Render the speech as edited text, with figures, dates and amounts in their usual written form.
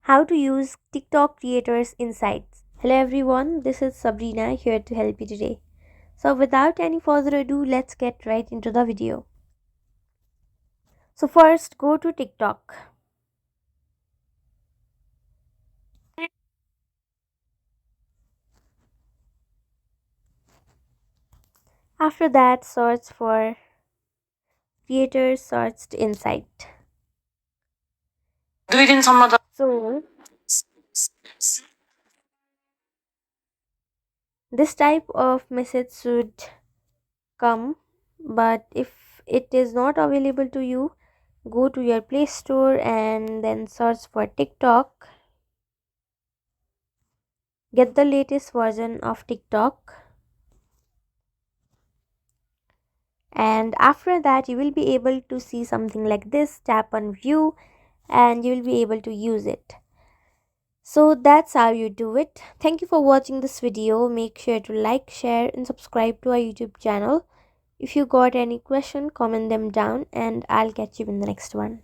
How to use TikTok creators insights. Hello everyone, this is Sabrina here to help you today. So without any further ado, let's get right into the video. So first go to TikTok. After that search for creators searched insight. So this type of message should come, but if it is not available to you, go to your Play Store and then search for TikTok. Get the latest version of TikTok, and after that you will be able to see something like this. Tap on view and you will be able to use it. So that's how you do it. Thank you for watching this video. Make sure to like, share and subscribe to our YouTube channel. If you got any question, comment them down and I'll catch you in the next one.